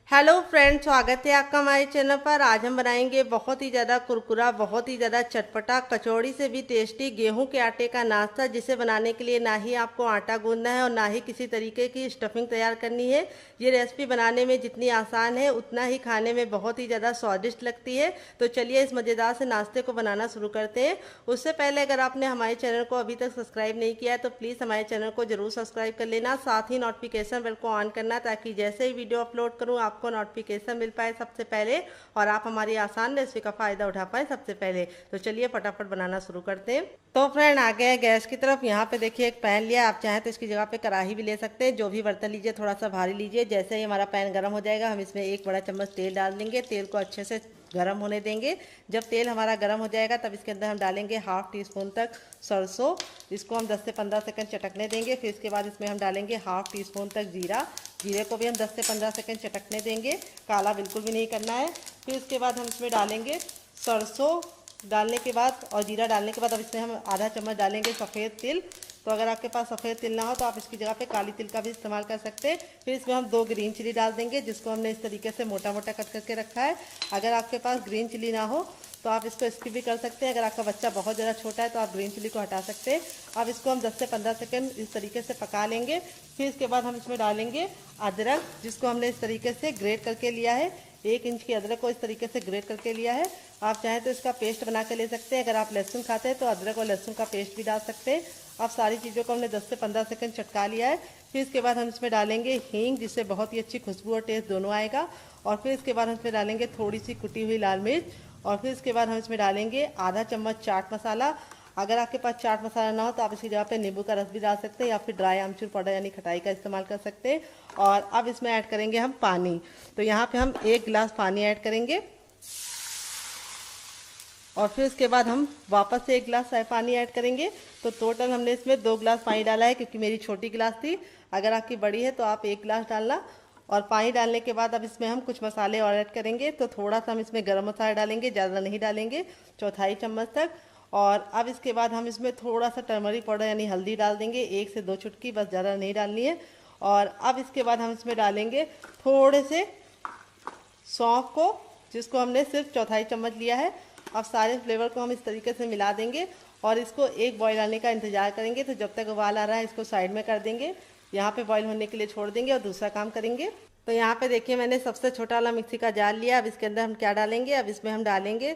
Hello friends, स्वागत है आपका हमारे चैनल पर। आज हम बनाएंगे बहुत ही ज़्यादा कुरकुरा, बहुत ही ज़्यादा चटपटा, कचौड़ी से भी टेस्टी गेहूं के आटे का नाश्ता, जिसे बनाने के लिए ना ही आपको आटा गूंदना है और ना ही किसी तरीके की स्टफिंग तैयार करनी है। ये रेसिपी बनाने में जितनी आसान है उतना ही खाने में बहुत ही ज़्यादा स्वादिष्ट लगती है। तो चलिए इस मज़ेदार से नाश्ते को बनाना शुरू करते हैं। उससे पहले अगर आपने हमारे चैनल को अभी तक सब्सक्राइब नहीं किया है तो प्लीज़ हमारे चैनल को जरूर सब्सक्राइब कर लेना, साथ ही नोटिफिकेशन बेल को ऑन करना, ताकि जैसे ही वीडियो अपलोड करूँ आपको नोटिफिकेशन मिल पाए सबसे पहले और आप हमारी आसान रेसिपी का फायदा उठा पाए सबसे पहले। तो चलिए फटाफट बनाना शुरू करते हैं। तो फ्रेंड आ गए गैस की तरफ। यहाँ पे देखिए एक पैन लिया, आप चाहें तो इसकी जगह पे कढ़ाई भी ले सकते हैं। जो भी बर्तन लीजिए थोड़ा सा भारी लीजिए। जैसे ही हमारा पैन गर्म हो जाएगा हम इसमें 1 बड़ा चम्मच तेल डाल देंगे। तेल को अच्छे से गरम होने देंगे। जब तेल हमारा गरम हो जाएगा तब इसके अंदर हम डालेंगे 1/2 टीस्पून तक सरसों। इसको हम 10 से 15 सेकंड चटकने देंगे। फिर इसके बाद इसमें हम डालेंगे 1/2 टीस्पून तक जीरा। जीरे को भी हम 10 से 15 सेकंड चटकने देंगे, काला बिल्कुल भी नहीं करना है। फिर इसके बाद हम इसमें डालेंगे सरसों डालने के बाद और जीरा डालने के बाद अब इसमें हम आधा चम्मच डालेंगे सफ़ेद तिल। तो अगर आपके पास सफ़ेद तिल ना हो तो आप इसकी जगह पे काली तिल का भी इस्तेमाल कर सकते हैं। फिर इसमें हम 2 ग्रीन चिली डाल देंगे, जिसको हमने इस तरीके से मोटा मोटा कट करके रखा है। अगर आपके पास ग्रीन चिली ना हो तो आप इसको स्किप भी कर सकते हैं। अगर आपका बच्चा बहुत ज़्यादा छोटा है तो आप ग्रीन चिली को हटा सकते हैं। अब इसको हम 10 से 15 सेकंड इस तरीके से पका लेंगे। फिर इसके बाद हम इसमें डालेंगे अदरक, जिसको हमने इस तरीके से ग्रेट करके लिया है। 1 इंच की अदरक को इस तरीके से ग्रेट करके लिया है। आप चाहें तो इसका पेस्ट बना के ले सकते हैं। अगर आप लहसुन खाते हैं तो अदरक और लहसुन का पेस्ट भी डाल सकते हैं। अब सारी चीज़ों को हमने 10 से 15 सेकंड चटका लिया है। फिर इसके बाद हम इसमें डालेंगे हींग, जिससे बहुत ही अच्छी खुशबू और टेस्ट दोनों आएगा। और फिर इसके बाद हम इसमें डालेंगे थोड़ी सी कुटी हुई लाल मिर्च। और फिर इसके बाद हम इसमें डालेंगे आधा चम्मच चाट मसाला। अगर आपके पास चाट मसाला ना हो तो आप इसकी जगह पे नींबू का रस भी डाल सकते हैं या फिर ड्राई आमचूर पाउडर यानी खटाई का इस्तेमाल कर सकते हैं। और अब इसमें ऐड करेंगे हम पानी। तो यहाँ पे हम 1 गिलास पानी ऐड करेंगे और फिर इसके बाद हम वापस से 1 गिलास पानी ऐड करेंगे। तो टोटल हमने इसमें 2 गिलास पानी डाला है, क्योंकि मेरी छोटी गिलास थी। अगर आपकी बड़ी है तो आप 1 गिलास डालना। और पानी डालने के बाद अब इसमें हम कुछ मसाले और ऐड करेंगे। तो थोड़ा सा हम इसमें गरम मसाला डालेंगे, ज़्यादा नहीं डालेंगे, 1/4 चम्मच तक। और अब इसके बाद हम इसमें थोड़ा सा टर्मरिक पाउडर यानी हल्दी डाल देंगे, 1 से 2 चुटकी, बस ज़्यादा नहीं डालनी है। और अब इसके बाद हम इसमें डालेंगे थोड़े से सौंफ को, जिसको हमने सिर्फ 1/4 चम्मच लिया है। अब सारे फ्लेवर को हम इस तरीके से मिला देंगे और इसको एक बॉईल आने का इंतजार करेंगे। तो जब तक उबाल आ रहा है इसको साइड में कर देंगे, यहाँ पे बॉईल होने के लिए छोड़ देंगे और दूसरा काम करेंगे। तो यहाँ पे देखिए मैंने सबसे छोटा वाला मिक्सी का जार लिया। अब इसके अंदर हम क्या डालेंगे, अब इसमें हम डालेंगे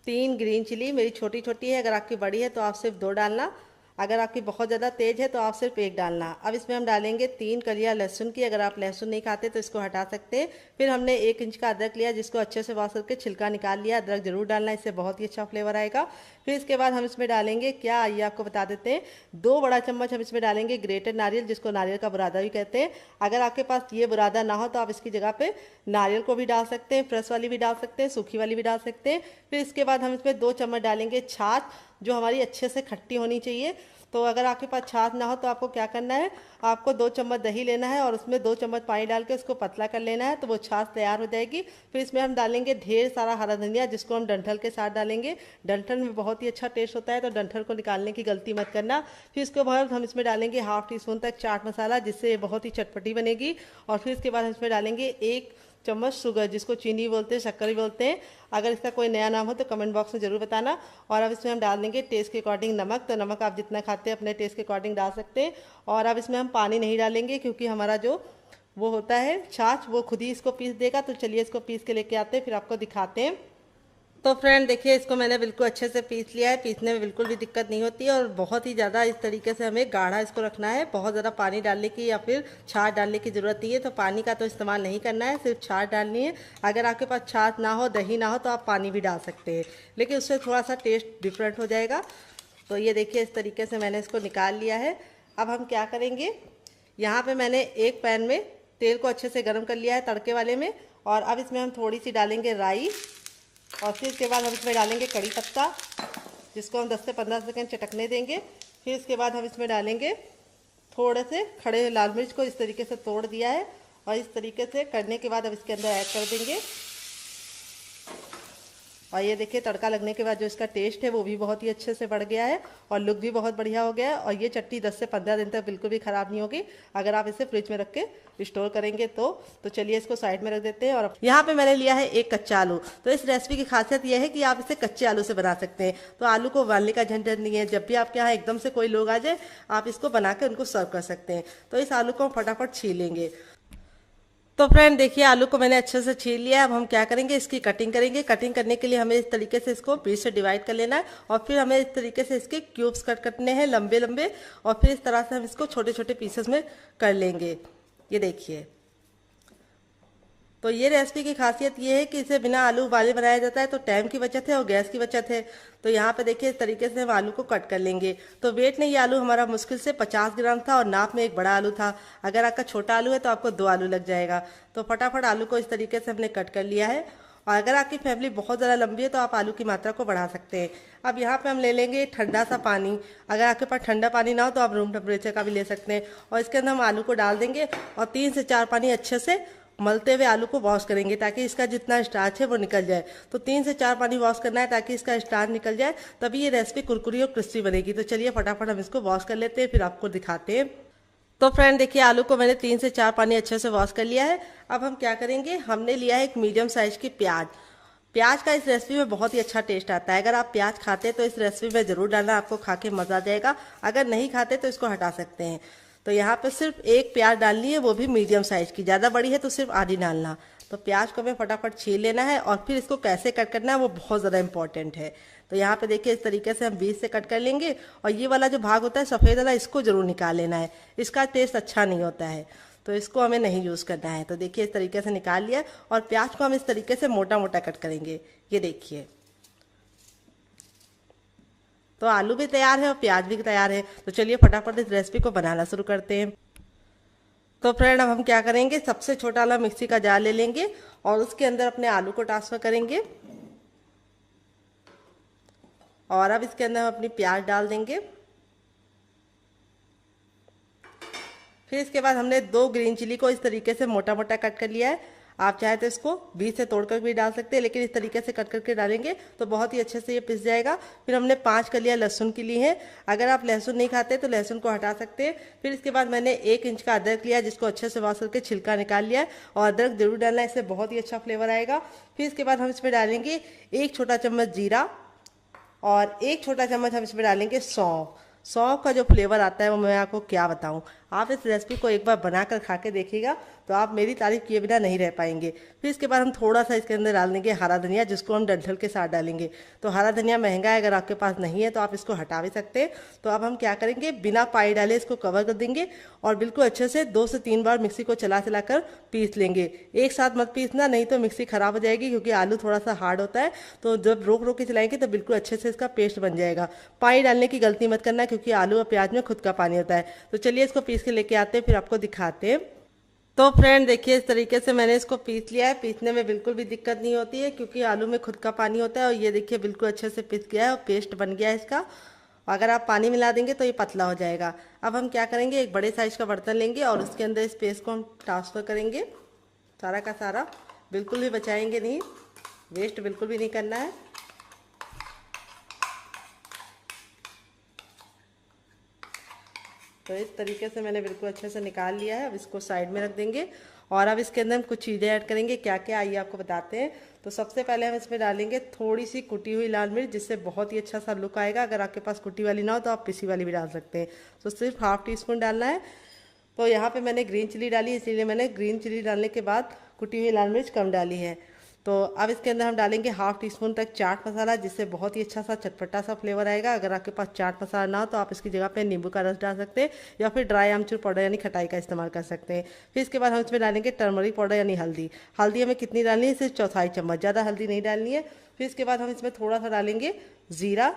3 ग्रीन चिली। मेरी छोटी छोटी है, अगर आपकी बड़ी है तो आप सिर्फ 2 डालना। अगर आपकी बहुत ज़्यादा तेज़ है तो आप सिर्फ 1 डालना। अब इसमें हम डालेंगे 3 कलियां लहसुन की। अगर आप लहसुन नहीं खाते तो इसको हटा सकते हैं। फिर हमने 1 इंच का अदरक लिया, जिसको अच्छे से वॉश करके छिलका निकाल लिया। अदरक जरूर डालना, इससे बहुत ही अच्छा फ्लेवर आएगा। फिर इसके बाद हम इसमें डालेंगे क्या, आइए आपको बता देते हैं। 2 बड़ा चम्मच हम इसमें डालेंगे ग्रेटेड नारियल, जिसको नारियल का बुरादा भी कहते हैं। अगर आपके पास ये बुरादा ना हो तो आप इसकी जगह पे नारियल को भी डाल सकते हैं, फ्रेश वाली भी डाल सकते हैं, सूखी वाली भी डाल सकते हैं। फिर इसके बाद हम इसमें 2 चम्मच डालेंगे छाछ, जो हमारी अच्छे से खट्टी होनी चाहिए। तो अगर आपके पास छाछ ना हो तो आपको क्या करना है, आपको 2 चम्मच दही लेना है और उसमें 2 चम्मच पानी डाल के उसको पतला कर लेना है, तो वो छाछ तैयार हो जाएगी। फिर इसमें हम डालेंगे ढेर सारा हरा धनिया, जिसको हम डंठल के साथ डालेंगे। डंठल में बहुत ही अच्छा टेस्ट होता है, तो डंठल को निकालने की गलती मत करना। फिर इसके बाद हम इसमें डालेंगे 1/2 टीस्पून तक चाट मसाला, जिससे बहुत ही चटपटी बनेगी। और फिर इसके बाद हम इसमें डालेंगे 1 चम्मच शुगर, जिसको चीनी बोलते हैं, शक्कर भी बोलते हैं। अगर इसका कोई नया नाम हो तो कमेंट बॉक्स में ज़रूर बताना। और अब इसमें हम डाल देंगे टेस्ट के अकॉर्डिंग नमक। तो नमक आप जितना खाते हैं अपने टेस्ट के अकॉर्डिंग डाल सकते हैं। और अब इसमें हम पानी नहीं डालेंगे, क्योंकि हमारा जो वो होता है छाछ, वो खुद ही इसको पीस देगा। तो चलिए इसको पीस के लेके आते हैं, फिर आपको दिखाते हैं। तो फ्रेंड देखिए, इसको मैंने बिल्कुल अच्छे से पीस लिया है। पीसने में बिल्कुल भी दिक्कत नहीं होती है और बहुत ही ज़्यादा इस तरीके से हमें गाढ़ा इसको रखना है। बहुत ज़्यादा पानी डालने की या फिर छाछ डालने की ज़रूरत नहीं है। तो पानी का तो इस्तेमाल नहीं करना है, सिर्फ छाछ डालनी है। अगर आपके पास छाछ ना हो, दही ना हो, तो आप पानी भी डाल सकते हैं, लेकिन उससे थोड़ा सा टेस्ट डिफरेंट हो जाएगा। तो ये देखिए इस तरीके से मैंने इसको निकाल लिया है। अब हम क्या करेंगे, यहाँ पर मैंने एक पैन में तेल को अच्छे से गर्म कर लिया है तड़के वाले में। और अब इसमें हम थोड़ी सी डालेंगे राई। और फिर इसके बाद हम इसमें डालेंगे कड़ी पत्ता, जिसको हम 10 से 15 सेकंड चटकने देंगे। फिर इसके बाद हम इसमें डालेंगे थोड़े से खड़े हुए लाल मिर्च को इस तरीके से तोड़ दिया है। और इस तरीके से करने के बाद अब इसके अंदर ऐड कर देंगे और ये देखिए तड़का लगने के बाद जो इसका टेस्ट है वो भी बहुत ही अच्छे से बढ़ गया है और लुक भी बहुत बढ़िया हो गया है। और ये चटनी 10 से 15 दिन तक बिल्कुल भी ख़राब नहीं होगी अगर आप इसे फ्रिज में रख के स्टोर करेंगे तो चलिए इसको साइड में रख देते हैं। और यहाँ पे मैंने लिया है एक कच्चा आलू। तो इस रेसिपी की खासियत यह है कि आप इसे कच्चे आलू से बना सकते हैं, तो आलू को उबालने का झंझट नहीं है। जब भी आपके यहाँ एकदम से कोई लोग आ जाए आप इसको बना के उनको सर्व कर सकते हैं। तो इस आलू को हम फटाफट छील लेंगे। तो फ्रेंड देखिए आलू को मैंने अच्छे से छील लिया है। अब हम क्या करेंगे, इसकी कटिंग करेंगे। कटिंग करने के लिए हमें इस तरीके से इसको बीच से डिवाइड कर लेना है और फिर हमें इस तरीके से इसके क्यूब्स कट करने हैं लंबे लंबे, और फिर इस तरह से हम इसको छोटे छोटे पीसेस में कर लेंगे। ये देखिए, तो ये रेसिपी की खासियत ये है कि इसे बिना आलू उबाले बनाया जाता है, तो टाइम की बचत है और गैस की बचत है। तो यहाँ पे देखिए इस तरीके से हम आलू को कट कर लेंगे। तो वेट में ये आलू हमारा मुश्किल से 50 ग्राम था और नाप में एक बड़ा आलू था। अगर आपका छोटा आलू है तो आपको 2 आलू लग जाएगा। तो फटाफट आलू को इस तरीके से हमने कट कर लिया है। और अगर आपकी फैमिली बहुत ज़्यादा लंबी है तो आप आलू की मात्रा को बढ़ा सकते हैं। अब यहाँ पे हम ले लेंगे ठंडा सा पानी। अगर आपके पास ठंडा पानी ना हो तो आप रूम टेम्परेचर का भी ले सकते हैं। और इसके अंदर हम आलू को डाल देंगे और 3 से 4 पानी अच्छे से मलते हुए आलू को वॉश करेंगे ताकि इसका जितना स्टार्च है वो निकल जाए। तो 3 से 4 पानी वॉश करना है ताकि इसका स्टार्च निकल जाए, तभी ये रेसिपी कुरकुरी और क्रिस्पी बनेगी। तो चलिए फटाफट हम इसको वॉश कर लेते हैं, फिर आपको दिखाते हैं। तो फ्रेंड देखिए आलू को मैंने 3 से 4 पानी अच्छे से वॉश कर लिया है। अब हम क्या करेंगे, हमने लिया है एक मीडियम साइज की प्याज। प्याज का इस रेसिपी में बहुत ही अच्छा टेस्ट आता है। अगर आप प्याज खाते हैं तो इस रेसिपी में ज़रूर डालना, आपको खा के मज़ा आ जाएगा। अगर नहीं खाते तो इसको हटा सकते हैं। तो यहाँ पे सिर्फ एक प्याज डालनी है, वो भी मीडियम साइज की। ज़्यादा बड़ी है तो सिर्फ आधी डालना। तो प्याज को हमें फटाफट छील लेना है और फिर इसको कैसे कट करना है वो बहुत ज़्यादा इंपॉर्टेंट है। तो यहाँ पे देखिए इस तरीके से हम बीच से कट कर लेंगे और ये वाला जो भाग होता है सफ़ेद वाला, इसको ज़रूर निकाल लेना है। इसका टेस्ट अच्छा नहीं होता है, तो इसको हमें नहीं यूज़ करना है। तो देखिए इस तरीके से निकाल लिया और प्याज को हम इस तरीके से मोटा मोटा कट करेंगे। ये देखिए, तो आलू भी तैयार है और प्याज भी तैयार है। तो चलिए फटाफट इस रेसिपी को बनाना शुरू करते हैं। तो फ्रेंड अब हम क्या करेंगे, सबसे छोटा वाला मिक्सी का जार ले लेंगे और उसके अंदर अपने आलू को ट्रांसफ़र करेंगे। और अब इसके अंदर हम अपनी प्याज डाल देंगे। फिर इसके बाद हमने 2 ग्रीन चिली को इस तरीके से मोटा मोटा कट कर लिया है। आप चाहे तो इसको बीच से तोड़कर भी डाल सकते हैं, लेकिन इस तरीके से कट करके डालेंगे तो बहुत ही अच्छे से ये पिस जाएगा। फिर हमने 5 कलियां लहसुन की ली हैं। अगर आप लहसुन नहीं खाते तो लहसुन को हटा सकते हैं। फिर इसके बाद मैंने 1 इंच का अदरक लिया, जिसको अच्छे से वॉश करके छिलका निकाल लिया है। और अदरक जरूर डालना है, इससे बहुत ही अच्छा फ्लेवर आएगा। फिर इसके बाद हम इसमें डालेंगे 1 छोटा चम्मच जीरा और 1 छोटा चम्मच हम इसमें डालेंगे सौंफ। सौंफ का जो फ्लेवर आता है वो मैं आपको क्या बताऊं। आप इस रेसिपी को एक बार बनाकर खा के देखिएगा तो आप मेरी तारीफ किए बिना नहीं रह पाएंगे। फिर इसके बाद हम थोड़ा सा इसके अंदर डाल देंगे हरा धनिया, जिसको हम डंठल के साथ डालेंगे। तो हरा धनिया महंगा है, अगर आपके पास नहीं है तो आप इसको हटा भी सकते हैं। तो अब हम क्या करेंगे, बिना पानी डाले इसको कवर कर देंगे और बिल्कुल अच्छे से 2 से 3 बार मिक्सी को चला चला कर पीस लेंगे। एक साथ मत पीसना, नहीं तो मिक्सी खराब हो जाएगी, क्योंकि आलू थोड़ा सा हार्ड होता है। तो जब रोक रोक के चलाएंगे तो बिल्कुल अच्छे से इसका पेस्ट बन जाएगा। पानी डालने की गलती मत करना, क्योंकि आलू और प्याज में खुद का पानी होता है। तो चलिए इसको पीस के लेके आते हैं, फिर आपको दिखाते हैं। तो फ्रेंड देखिए इस तरीके से मैंने इसको पीस लिया है। पीसने में बिल्कुल भी दिक्कत नहीं होती है, क्योंकि आलू में खुद का पानी होता है। और ये देखिए बिल्कुल अच्छे से पिस गया है और पेस्ट बन गया है इसका। अगर आप पानी मिला देंगे तो ये पतला हो जाएगा। अब हम क्या करेंगे, एक बड़े साइज का बर्तन लेंगे और उसके अंदर इस पेस्ट को हम ट्रांसफ़र करेंगे सारा का सारा। बिल्कुल भी बचाएंगे नहीं, वेस्ट बिल्कुल भी नहीं करना है। तो इस तरीके से मैंने बिल्कुल अच्छे से निकाल लिया है। अब इसको साइड में रख देंगे और अब इसके अंदर हम कुछ चीज़ें ऐड करेंगे। क्या क्या आइए आपको बताते हैं। तो सबसे पहले हम इसमें डालेंगे थोड़ी सी कुटी हुई लाल मिर्च, जिससे बहुत ही अच्छा सा लुक आएगा। अगर आपके पास कुटी वाली ना हो तो आप पिसी वाली भी डाल सकते हैं। तो सिर्फ ½ टीस्पून डालना है। तो यहाँ पे मैंने ग्रीन चिली डाली, इसीलिए मैंने ग्रीन चिली डालने के बाद कुटी हुई लाल मिर्च कम डाली है। तो अब इसके अंदर हम डालेंगे ½ टीस्पून तक चाट मसाला, जिससे बहुत ही अच्छा सा चटपटा सा फ्लेवर आएगा। अगर आपके पास चाट मसाला ना हो तो आप इसकी जगह पे नींबू का रस डाल सकते हैं या फिर ड्राई आमचूर पाउडर यानी खटाई का इस्तेमाल कर सकते हैं। फिर इसके बाद हम इसमें डालेंगे टर्मरिक पाउडर यानी हल्दी। हल्दी हमें कितनी डालनी है, सिर्फ 1/4 चम्मच, ज़्यादा हल्दी नहीं डालनी है। फिर इसके बाद हम इसमें थोड़ा सा डालेंगे ज़ीरा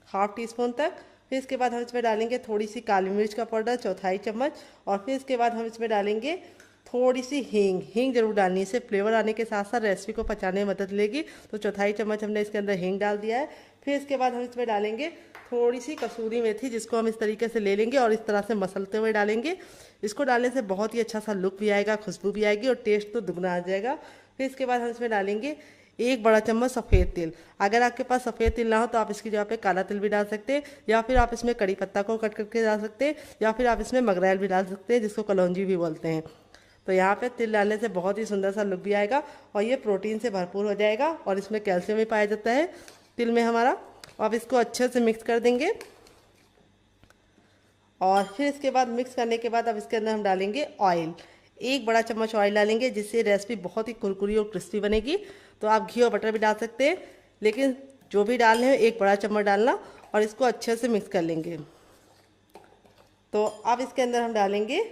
½ टीस्पून तक। फिर इसके बाद हम इसमें डालेंगे थोड़ी सी काली मिर्च का पाउडर 1/4 चम्मच। और फिर इसके बाद हम इसमें डालेंगे थोड़ी सी हींग जरूर डालनी है, इससे फ्लेवर आने के साथ साथ रेसिपी को पचाने में मदद मिलेगी। तो 1/4 चम्मच हमने इसके अंदर हींग डाल दिया है। फिर इसके बाद हम इसमें डालेंगे थोड़ी सी कसूरी मेथी, जिसको हम इस तरीके से ले लेंगे और इस तरह से मसलते हुए डालेंगे। इसको डालने से बहुत ही अच्छा सा लुक भी आएगा, खुशबू भी आएगी और टेस्ट तो दुगना आ जाएगा। फिर इसके बाद हम इसमें डालेंगे 1 बड़ा चम्मच सफ़ेद तिल। अगर आपके पास सफ़ेद तिल ना हो तो आप इसकी जगह पे काला तिल भी डाल सकते हैं, या फिर आप इसमें कड़ी पत्ता को कट करके डाल सकते हैं, या फिर आप इसमें मगरैल भी डाल सकते हैं जिसको कलौंजी भी बोलते हैं। तो यहाँ पे तिल डालने से बहुत ही सुंदर सा लुक भी आएगा और ये प्रोटीन से भरपूर हो जाएगा और इसमें कैल्शियम भी पाया जाता है तिल में हमारा। अब इसको अच्छे से मिक्स कर देंगे और फिर इसके बाद मिक्स करने के बाद अब इसके अंदर हम डालेंगे ऑयल। 1 बड़ा चम्मच ऑयल डालेंगे जिससे रेसिपी बहुत ही कुरकुरी और क्रिस्पी बनेगी। तो आप घी और बटर भी डाल सकते हैं, लेकिन जो भी डालने हैं 1 बड़ा चम्मच डालना और इसको अच्छे से मिक्स कर लेंगे। तो अब इसके अंदर हम डालेंगे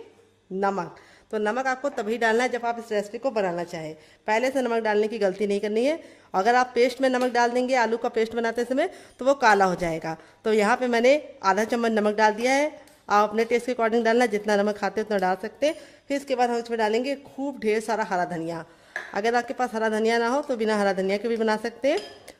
नमक। तो नमक आपको तभी डालना है जब आप इस रेसिपी को बनाना चाहें, पहले से नमक डालने की गलती नहीं करनी है। अगर आप पेस्ट में नमक डाल देंगे आलू का पेस्ट बनाते समय तो वो काला हो जाएगा। तो यहाँ पे मैंने आधा चम्मच नमक डाल दिया है। आप अपने टेस्ट के अकॉर्डिंग डालना, जितना नमक खाते हैं उतना डाल सकते हैं। फिर इसके बाद हम इसमें डालेंगे खूब ढेर सारा हरा धनिया। अगर आपके पास हरा धनिया ना हो तो बिना हरा धनिया के भी बना सकते हैं।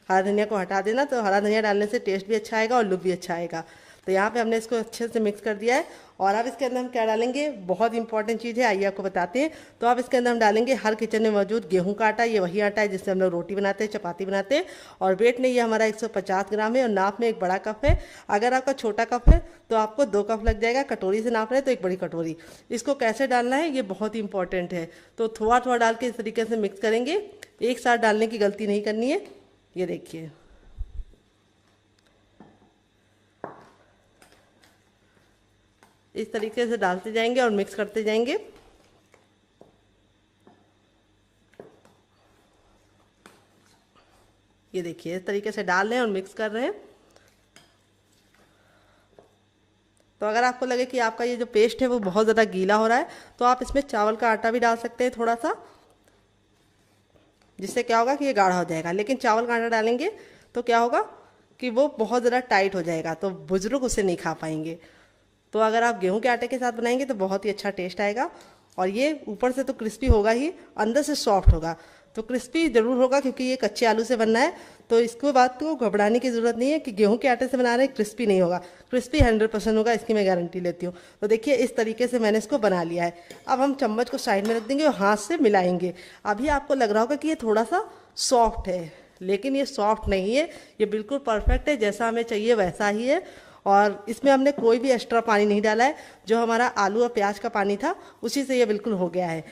हरा धनिया को हटा देना, तो हरा धनिया डालने से टेस्ट भी अच्छा आएगा और लुक भी अच्छा आएगा। तो यहाँ पे हमने इसको अच्छे से मिक्स कर दिया है और अब इसके अंदर हम क्या डालेंगे, बहुत इंपॉर्टेंट चीज़ है, आइए आपको बताते हैं। तो अब इसके अंदर हम डालेंगे हर किचन में मौजूद गेहूं का आटा। ये वही आटा है जिससे हम लोग रोटी बनाते हैं, चपाती बनाते हैं। और वेट में ये हमारा 150 ग्राम है और नाप में 1 बड़ा कप है। अगर आपका छोटा कप है तो आपको 2 कप लग जाएगा, कटोरी से नाप रहे हैं तो 1 बड़ी कटोरी। इसको कैसे डालना है ये बहुत ही इंपॉर्टेंट है। तो थोड़ा थोड़ा डाल के इस तरीके से मिक्स करेंगे, एक साथ डालने की गलती नहीं करनी है। ये देखिए, इस तरीके से डालते जाएंगे और मिक्स करते जाएंगे। ये देखिए, इस तरीके से डाल रहे हैं और मिक्स कर रहे हैं। तो अगर आपको लगे कि आपका ये जो पेस्ट है वो बहुत ज़्यादा गीला हो रहा है तो आप इसमें चावल का आटा भी डाल सकते हैं थोड़ा सा, जिससे क्या होगा कि ये गाढ़ा हो जाएगा। लेकिन चावल का आटा डालेंगे तो क्या होगा कि वो बहुत ज़्यादा टाइट हो जाएगा, तो बुजुर्ग उसे नहीं खा पाएंगे। तो अगर आप गेहूं के आटे के साथ बनाएंगे तो बहुत ही अच्छा टेस्ट आएगा और ये ऊपर से तो क्रिस्पी होगा ही, अंदर से सॉफ्ट होगा। तो क्रिस्पी ज़रूर होगा क्योंकि ये कच्चे आलू से बनना है। तो इसको बात को घबराने की ज़रूरत नहीं है कि गेहूं के आटे से बना रहे हैं क्रिस्पी नहीं होगा, क्रिस्पी 100% होगा, इसकी मैं गारंटी लेती हूँ। तो देखिए, इस तरीके से मैंने इसको बना लिया है। अब हम चम्मच को साइड में रख देंगे और हाथ से मिलाएंगे। अभी आपको लग रहा होगा कि ये थोड़ा सा सॉफ्ट है, लेकिन ये सॉफ्ट नहीं है, ये बिल्कुल परफेक्ट है, जैसा हमें चाहिए वैसा ही है। और इसमें हमने कोई भी एक्स्ट्रा पानी नहीं डाला है, जो हमारा आलू और प्याज का पानी था उसी से ये बिल्कुल हो गया है।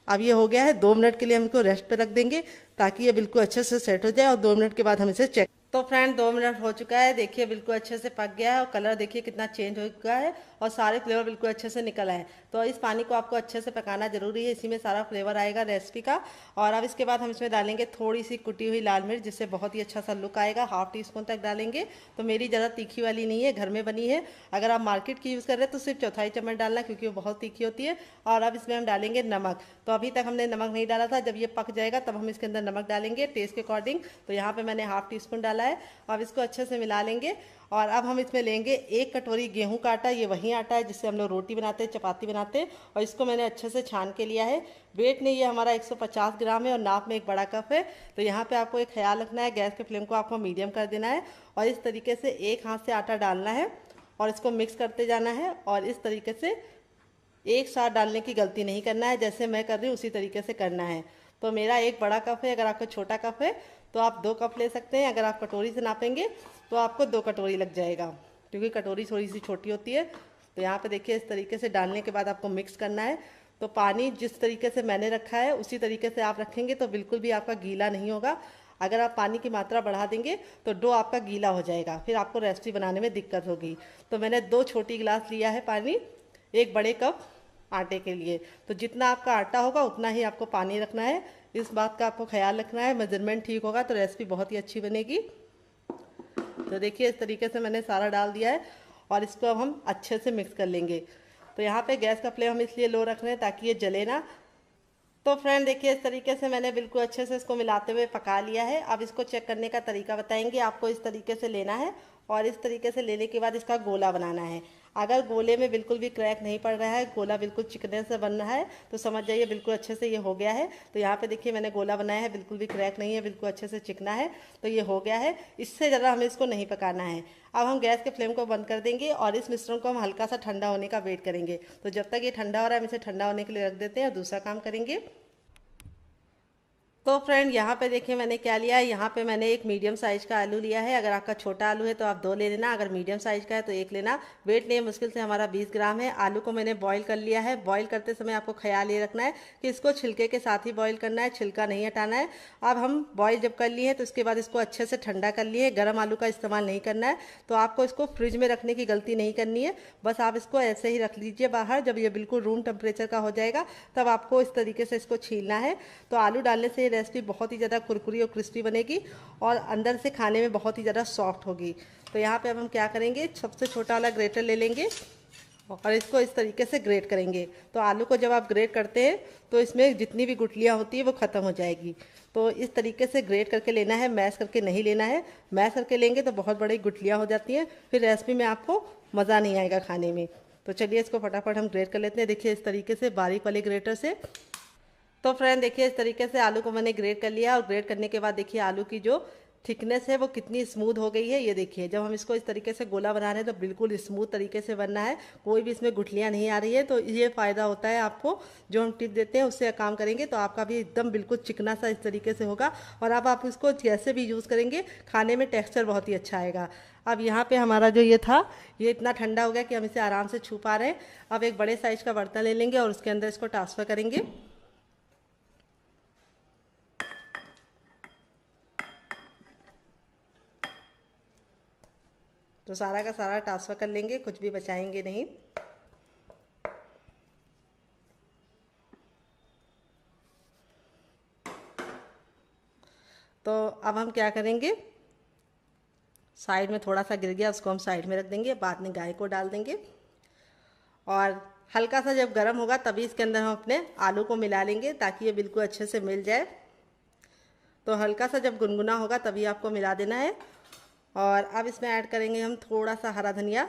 अब ये हो गया है, 2 मिनट के लिए हम इसको रेस्ट पे रख देंगे ताकि ये बिल्कुल अच्छे से सेट हो जाए और 2 मिनट के बाद हम इसे चेक। तो फ्रेंड 2 मिनट हो चुका है, देखिए बिल्कुल अच्छे से पक गया है और कलर देखिए कितना चेंज हो चुका है और सारे फ्लेवर बिल्कुल अच्छे से निकल आए। तो इस पानी को आपको अच्छे से पकाना जरूरी है, इसी में सारा फ्लेवर आएगा रेसिपी का। और अब इसके बाद हम इसमें डालेंगे थोड़ी सी कुटी हुई लाल मिर्च, जिससे बहुत ही अच्छा सा लुक आएगा। 1/2 टीस्पून तक डालेंगे। तो मेरी ज़्यादा तीखी वाली नहीं है, घर में बनी है। अगर आप मार्केट की यूज़ कर रहे हैं तो सिर्फ 1/4 चम्मच डालना, क्योंकि वो बहुत तीखी होती है। और अब इसमें हम डालेंगे नमक। तो अभी तक हमने नमक नहीं डाला था, जब ये पक जाएगा तब हम इसके अंदर नमक डालेंगे टेस्ट के अकॉर्डिंग। तो यहाँ पे मैंने 1/2 टीस्पून डाला है। अब इसको अच्छे से मिला लेंगे और अब हम इसमें लेंगे 1 कटोरी गेहूं का आटा। ये वही आटा है जिससे हम लोग रोटी बनाते हैं, चपाती बनाते हैं। और इसको मैंने अच्छे से छान के लिया है। वेट नहीं, ये हमारा 150 ग्राम है और नाप में 1 बड़ा कप है। तो यहाँ पे आपको एक ख्याल रखना है, गैस के फ्लेम को आपको मीडियम कर देना है और इस तरीके से एक हाथ से आटा डालना है और इसको मिक्स करते जाना है। और इस तरीके से एक साथ डालने की गलती नहीं करना है, जैसे मैं कर रही हूँ उसी तरीके से करना है। तो मेरा 1 बड़ा कप है, अगर आपका छोटा कप है तो आप 2 कप ले सकते हैं। अगर आप कटोरी से नापेंगे तो आपको 2 कटोरी लग जाएगा, क्योंकि कटोरी थोड़ी सी छोटी होती है। तो यहाँ पे देखिए, इस तरीके से डालने के बाद आपको मिक्स करना है। तो पानी जिस तरीके से मैंने रखा है उसी तरीके से आप रखेंगे तो बिल्कुल भी आपका गीला नहीं होगा। अगर आप पानी की मात्रा बढ़ा देंगे तो डो आपका गीला हो जाएगा, फिर आपको रेसिपी बनाने में दिक्कत होगी। तो मैंने 2 छोटी गिलास लिया है पानी 1 बड़े कप आटे के लिए। तो जितना आपका आटा होगा उतना ही आपको पानी रखना है, इस बात का आपको ख्याल रखना है। मेजरमेंट ठीक होगा तो रेसिपी बहुत ही अच्छी बनेगी। तो देखिए, इस तरीके से मैंने सारा डाल दिया है और इसको अब हम अच्छे से मिक्स कर लेंगे। तो यहाँ पे गैस का फ्लेम हम इसलिए लो रख रहे हैं ताकि ये जले ना। तो फ्रेंड देखिए, इस तरीके से मैंने बिल्कुल अच्छे से इसको मिलाते हुए पका लिया है। अब इसको चेक करने का तरीका बताएंगे। आपको इस तरीके से लेना है और इस तरीके से लेने के बाद इसका गोला बनाना है। अगर गोले में बिल्कुल भी क्रैक नहीं पड़ रहा है, गोला बिल्कुल चिकने से बन रहा है, तो समझ जाइए बिल्कुल अच्छे से ये हो गया है। तो यहाँ पे देखिए, मैंने गोला बनाया है, बिल्कुल भी क्रैक नहीं है, बिल्कुल अच्छे से चिकना है। तो ये हो गया है, इससे ज़्यादा हमें इसको नहीं पकाना है। अब हम गैस के फ्लेम को बंद कर देंगे और इस मिश्रण को हम हल्का सा ठंडा होने का वेट करेंगे। तो जब तक ये ठंडा हो रहा है हम इसे ठंडा होने के लिए रख देते हैं और दूसरा काम करेंगे। तो फ्रेंड यहाँ पे देखिए मैंने क्या लिया है। यहाँ पे मैंने एक मीडियम साइज का आलू लिया है। अगर आपका छोटा आलू है तो आप 2 ले लेना, अगर मीडियम साइज का है तो 1 लेना। वेट नहीं है, मुश्किल से हमारा 20 ग्राम है। आलू को मैंने बॉईल कर लिया है। बॉईल करते समय आपको ख्याल ये रखना है कि इसको छिलके के साथ ही बॉईल करना है, छिलका नहीं हटाना है। अब हम बॉईल जब कर लिए हैं तो उसके बाद इसको अच्छे से ठंडा कर लिए। गर्म आलू का इस्तेमाल नहीं करना है, तो आपको इसको फ्रिज में रखने की गलती नहीं करनी है। बस आप इसको ऐसे ही रख लीजिए बाहर। जब ये बिल्कुल रूम टेम्परेचर का हो जाएगा तब आपको इस तरीके से इसको छीलना है। तो आलू डालने से ये रेसिपी बहुत ही ज़्यादा कुरकुरी और क्रिस्पी बनेगी और अंदर से खाने में बहुत ही ज़्यादा सॉफ्ट होगी। तो यहाँ पे अब हम क्या करेंगे, सबसे छोटा वाला ग्रेटर ले लेंगे और इसको इस तरीके से ग्रेट करेंगे। तो आलू को जब आप ग्रेट करते हैं तो इसमें जितनी भी गुठलियाँ होती है वो ख़त्म हो जाएगी। तो इस तरीके से ग्रेट करके लेना है, मैश करके नहीं लेना है। मैश करके लेंगे तो बहुत बड़ी गुठलियाँ हो जाती हैं, फिर रेसिपी में आपको मज़ा नहीं आएगा खाने में। तो चलिए इसको फटाफट हम ग्रेट कर लेते हैं। देखिए इस तरीके से बारीक वाले ग्रेटर से। तो फ्रेंड देखिए इस तरीके से आलू को मैंने ग्रेट कर लिया और ग्रेट करने के बाद देखिए आलू की जो थिकनेस है वो कितनी स्मूथ हो गई है। ये देखिए जब हम इसको इस तरीके से गोला बना रहे हैं तो बिल्कुल स्मूथ तरीके से बनना है, कोई भी इसमें गुठलियाँ नहीं आ रही है। तो ये फ़ायदा होता है आपको, जो हम टिप देते हैं उससे काम करेंगे तो आपका भी एकदम बिल्कुल चिकना सा इस तरीके से होगा। और अब आप इसको जैसे भी यूज़ करेंगे खाने में टेक्स्चर बहुत ही अच्छा आएगा। अब यहाँ पे हमारा जो ये था ये इतना ठंडा हो गया कि हम इसे आराम से छू पा रहे हैं। अब एक बड़े साइज़ का बर्तन ले लेंगे और उसके अंदर इसको ट्रांसफ़र करेंगे। तो सारा का सारा ट्रांसफ़र कर लेंगे, कुछ भी बचाएंगे नहीं। तो अब हम क्या करेंगे, साइड में थोड़ा सा गिर गया उसको हम साइड में रख देंगे, बाद में गाय को डाल देंगे। और हल्का सा जब गर्म होगा तभी इसके अंदर हम अपने आलू को मिला लेंगे ताकि ये बिल्कुल अच्छे से मिल जाए। तो हल्का सा जब गुनगुना होगा तभी आपको मिला देना है। और अब इसमें ऐड करेंगे हम थोड़ा सा हरा धनिया,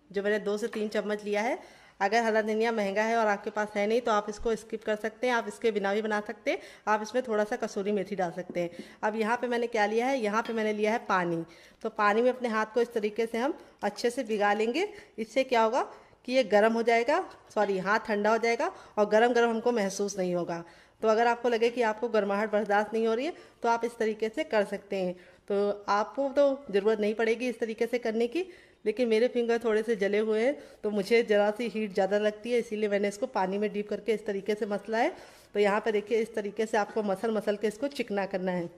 जो मैंने 2 से 3 चम्मच लिया है। अगर हरा धनिया महंगा है और आपके पास है नहीं तो आप इसको स्किप कर सकते हैं, आप इसके बिना भी बना सकते हैं। आप इसमें थोड़ा सा कसूरी मेथी डाल सकते हैं। अब यहाँ पे मैंने क्या लिया है, यहाँ पे मैंने लिया है पानी। तो पानी में अपने हाथ को इस तरीके से हम अच्छे से भिगा लेंगे। इससे क्या होगा कि ये गर्म हो जाएगा, सॉरी हाथ ठंडा हो जाएगा और गरम गरम हमको महसूस नहीं होगा। तो अगर आपको लगे कि आपको गर्माहट बर्दाश्त नहीं हो रही है तो आप इस तरीके से कर सकते हैं। तो आपको तो ज़रूरत नहीं पड़ेगी इस तरीके से करने की, लेकिन मेरे फिंगर थोड़े से जले हुए हैं तो मुझे ज़रा सी हीट ज़्यादा लगती है, इसीलिए मैंने इसको पानी में डीप करके इस तरीके से मसला है। तो यहाँ पे देखिए इस तरीके से आपको मसल के इसको चिकना करना है।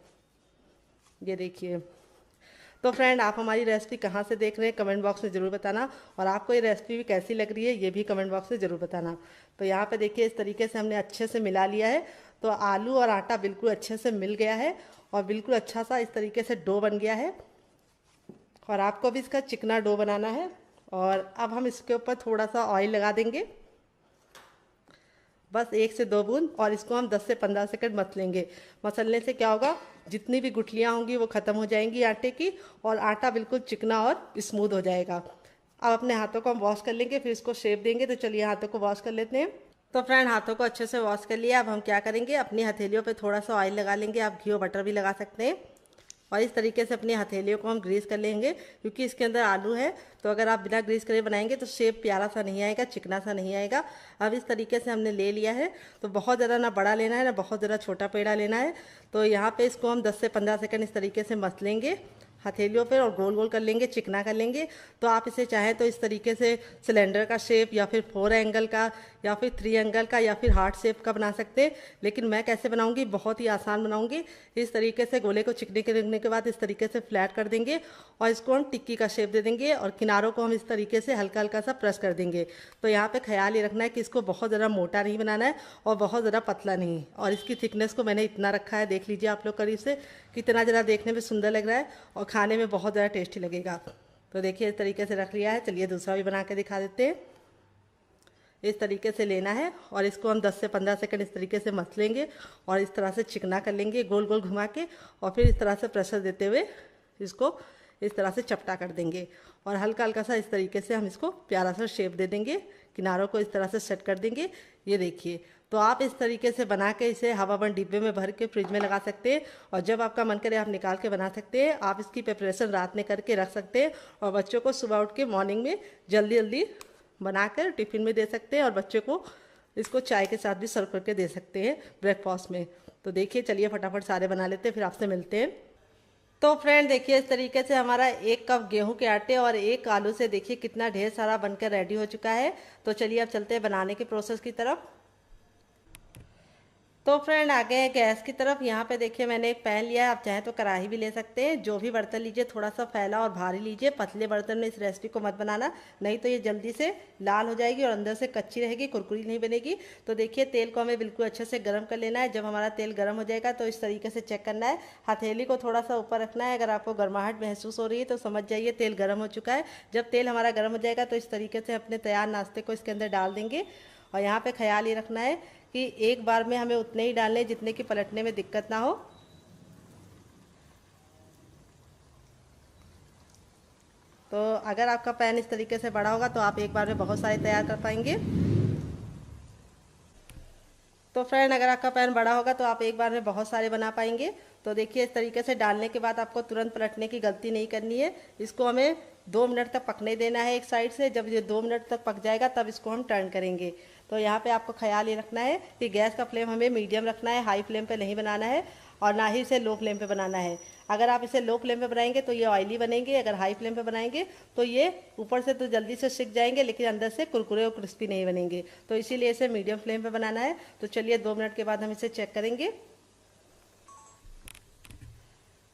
ये देखिए। तो फ्रेंड आप हमारी रेसिपी कहाँ से देख रहे हैं कमेंट बॉक्स में ज़रूर बताना, और आपको ये रेसिपी भी कैसी लग रही है ये भी कमेंट बॉक्स में ज़रूर बताना। तो यहाँ पे देखिए इस तरीके से हमने अच्छे से मिला लिया है। तो आलू और आटा बिल्कुल अच्छे से मिल गया है और बिल्कुल अच्छा सा इस तरीके से डो बन गया है। और आपको भी इसका चिकना डो बनाना है। और अब हम इसके ऊपर थोड़ा सा ऑयल लगा देंगे, बस 1 से 2 बूंद, और इसको हम 10 से 15 सेकंड मसलेंगे। मसलने से क्या होगा, जितनी भी गुठलियाँ होंगी वो ख़त्म हो जाएंगी आटे की और आटा बिल्कुल चिकना और स्मूथ हो जाएगा। अब अपने हाथों को हम वॉश कर लेंगे, फिर इसको शेप देंगे। तो चलिए हाथों को वॉश कर लेते हैं। तो फ्रेंड हाथों को अच्छे से वॉश कर लिया। अब हम क्या करेंगे, अपनी हथेलियों पे थोड़ा सा ऑयल लगा लेंगे, आप घी और बटर भी लगा सकते हैं। और इस तरीके से अपनी हथेलियों को हम ग्रीस कर लेंगे, क्योंकि इसके अंदर आलू है। तो अगर आप बिना ग्रीस करे बनाएंगे तो शेप प्यारा सा नहीं आएगा, चिकना सा नहीं आएगा। अब इस तरीके से हमने ले लिया है। तो बहुत ज़्यादा ना बड़ा लेना है ना बहुत ज़्यादा छोटा पेड़ा लेना है। तो यहाँ पे इसको हम 10 से 15 सेकंड इस तरीके से मसलेंगे हथेलियों पर और गोल गोल कर लेंगे, चिकना कर लेंगे। तो आप इसे चाहें तो इस तरीके से सिलेंडर का शेप या फिर 4 एंगल का या फिर 3 एंगल का या फिर हार्ट शेप का बना सकते हैं। लेकिन मैं कैसे बनाऊंगी, बहुत ही आसान बनाऊंगी। इस तरीके से गोले को चिकने करने के बाद इस तरीके से फ्लैट कर देंगे और इसको हम टिक्की का शेप दे देंगे और किनारों को हम इस तरीके से हल्का हल्का सा प्रेस कर देंगे। तो यहाँ पे ख्याल ये रखना है कि इसको बहुत ज़्यादा मोटा नहीं बनाना है और बहुत ज़्यादा पतला नहीं। और इसकी थिकनेस को मैंने इतना रखा है, देख लीजिए आप लोग करीब से, कितना ज़रा देखने में सुंदर लग रहा है और खाने में बहुत ज़्यादा टेस्टी लगेगा। तो देखिए इस तरीके से रख लिया है। चलिए दूसरा भी बना के दिखा देते हैं। इस तरीके से लेना है और इसको हम 10 से 15 सेकंड इस तरीके से मसलेंगे और इस तरह से चिकना कर लेंगे गोल गोल घुमा के, और फिर इस तरह से प्रेशर देते हुए इसको इस तरह से चपटा कर देंगे और हल्का हल्का सा इस तरीके से हम इसको प्यारा सा शेप दे देंगे, किनारों को इस तरह से सेट कर देंगे। ये देखिए। तो आप इस तरीके से बना के इसे हवाबंद डिब्बे में भर के फ्रिज में लगा सकते हैं और जब आपका मन करे आप निकाल के बना सकते हैं। आप इसकी प्रिपरेशन रात में करके रख सकते हैं और बच्चों को सुबह उठ के मॉर्निंग में जल्दी जल्दी बनाकर टिफ़िन में दे सकते हैं और बच्चों को इसको चाय के साथ भी सर्व करके दे सकते हैं ब्रेकफास्ट में। तो देखिए चलिए फटाफट सारे बना लेते हैं, फिर आपसे मिलते हैं। तो फ्रेंड देखिए इस तरीके से हमारा 1 कप गेहूं के आटे और 1 आलू से देखिए कितना ढेर सारा बनकर रेडी हो चुका है। तो चलिए अब चलते हैं बनाने के प्रोसेस की तरफ। तो फ्रेंड आ गए हैं गैस की तरफ। यहाँ पे देखिए मैंने एक पैन लिया है, आप चाहें तो कढ़ाई भी ले सकते हैं। जो भी बर्तन लीजिए थोड़ा सा फैला और भारी लीजिए, पतले बर्तन में इस रेसिपी को मत बनाना, नहीं तो ये जल्दी से लाल हो जाएगी और अंदर से कच्ची रहेगी, कुरकुरी नहीं बनेगी। तो देखिए तेल को हमें बिल्कुल अच्छे से गर्म कर लेना है। जब हमारा तेल गर्म हो जाएगा तो इस तरीके से चेक करना है, हथेली को थोड़ा सा ऊपर रखना है। अगर आपको गर्माहट महसूस हो रही है तो समझ जाइए तेल गर्म हो चुका है। जब तेल हमारा गर्म हो जाएगा तो इस तरीके से अपने तैयार नाश्ते को इसके अंदर डाल देंगे। और यहाँ पे ख्याल ये रखना है कि एक बार में हमें उतने ही डालने जितने कि पलटने में दिक्कत ना हो। तो अगर आपका पैन इस तरीके से बड़ा होगा तो आप एक बार में बहुत सारे तैयार कर पाएंगे। तो फ्रेंड अगर आपका पैन बड़ा होगा तो आप एक बार में बहुत सारे बना पाएंगे। तो देखिए इस तरीके से डालने के बाद आपको तुरंत पलटने की गलती नहीं करनी है। इसको हमें 2 मिनट तक पकने देना है एक साइड से। जब ये 2 मिनट तक पक जाएगा तब इसको हम टर्न करेंगे। तो यहाँ पे आपको ख्याल ये रखना है कि गैस का फ्लेम हमें मीडियम रखना है, हाई फ्लेम पे नहीं बनाना है और ना ही इसे लो फ्लेम पे बनाना है। अगर आप इसे लो फ्लेम पे बनाएंगे तो ये ऑयली बनेंगे, अगर हाई फ्लेम पे बनाएंगे तो ये ऊपर से तो जल्दी से सिक जाएंगे लेकिन अंदर से कुरकुरे और क्रिस्पी नहीं बनेंगे। तो इसीलिए इसे मीडियम फ्लेम पे बनाना है। तो चलिए 2 मिनट के बाद हम इसे चेक करेंगे।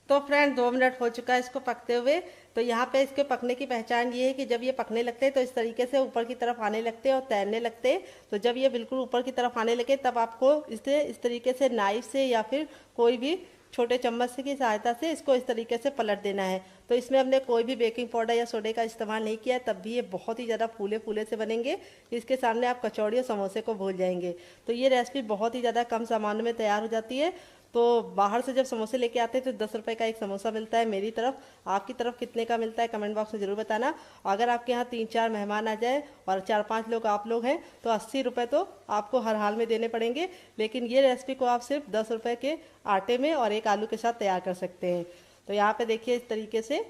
तो फ्रेंड 2 मिनट हो चुका है इसको पकते हुए। तो यहाँ पे इसके पकने की पहचान ये है कि जब ये पकने लगते हैं तो इस तरीके से ऊपर की तरफ आने लगते हैं और तैरने लगते हैं। तो जब ये बिल्कुल ऊपर की तरफ आने लगे तब आपको इसे इस तरीके से नाइफ से या फिर कोई भी छोटे चम्मच की सहायता से इसको इस तरीके से पलट देना है। तो इसमें हमने कोई भी बेकिंग पाउडर या सोडे का इस्तेमाल नहीं किया है, तब भी ये बहुत ही ज़्यादा फूले फूले से बनेंगे। इसके सामने आप कचौड़ी और समोसे को भूल जाएंगे। तो ये रेसिपी बहुत ही ज़्यादा कम सामानों में तैयार हो जाती है। तो बाहर से जब समोसे लेके आते हैं तो 10 रुपये का एक समोसा मिलता है मेरी तरफ। आपकी तरफ कितने का मिलता है कमेंट बॉक्स में ज़रूर बताना। अगर आपके यहाँ 3-4 मेहमान आ जाए और 4-5 लोग आप लोग हैं तो 80 रुपये तो आपको हर हाल में देने पड़ेंगे। लेकिन ये रेसिपी को आप सिर्फ 10 रुपये के आटे में और 1 आलू के साथ तैयार कर सकते हैं। तो यहाँ पे देखिए इस तरीके से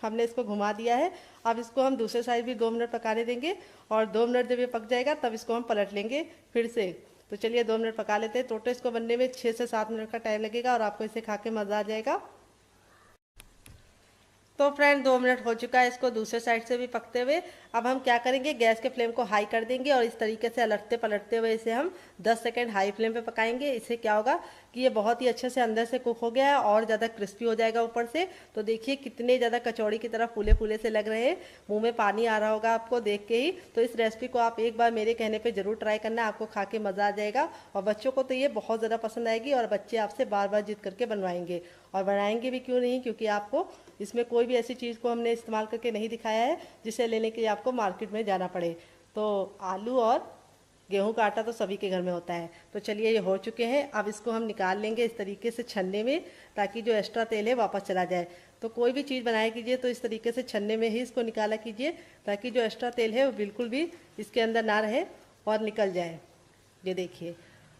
हमने इसको घुमा दिया है। अब इसको हम दूसरे साइड भी 2 मिनट पकाने देंगे और 2 मिनट जब ये पक जाएगा तब इसको हम पलट लेंगे फिर से। तो चलिए 2 मिनट पका लेते हैं। टोटल इसको बनने में 6 से 7 मिनट का टाइम लगेगा और आपको इसे खा के मज़ा आ जाएगा। तो फ्रेंड 2 मिनट हो चुका है इसको दूसरे साइड से भी पकते हुए। अब हम क्या करेंगे, गैस के फ्लेम को हाई कर देंगे और इस तरीके से अलटते पलटते हुए इसे हम 10 सेकंड हाई फ्लेम पे पकाएंगे। इससे क्या होगा कि ये बहुत ही अच्छे से अंदर से कुक हो गया है और ज़्यादा क्रिस्पी हो जाएगा ऊपर से। तो देखिए कितने ज़्यादा कचौड़ी की तरह फूले फूले से लग रहे हैं, मुँह में पानी आ रहा होगा आपको देख के ही। तो इस रेसिपी को आप एक बार मेरे कहने पर ज़रूर ट्राई करना, आपको खा के मज़ा आ जाएगा और बच्चों को तो ये बहुत ज़्यादा पसंद आएगी और बच्चे आपसे बार बार जिद करके बनवाएंगे और बनाएंगे भी क्यों नहीं, क्योंकि आपको इसमें कोई भी ऐसी चीज़ को हमने इस्तेमाल करके नहीं दिखाया है जिसे लेने के लिए आपको मार्केट में जाना पड़े। तो आलू और गेहूं का आटा तो सभी के घर में होता है। तो चलिए ये हो चुके हैं। अब इसको हम निकाल लेंगे इस तरीके से छन्ने में, ताकि जो एक्स्ट्रा तेल है वापस चला जाए। तो कोई भी चीज़ बनाया कीजिए तो इस तरीके से छन्ने में ही इसको निकाला कीजिए, ताकि जो एक्स्ट्रा तेल है वो बिल्कुल भी इसके अंदर ना रहे और निकल जाए। ये देखिए,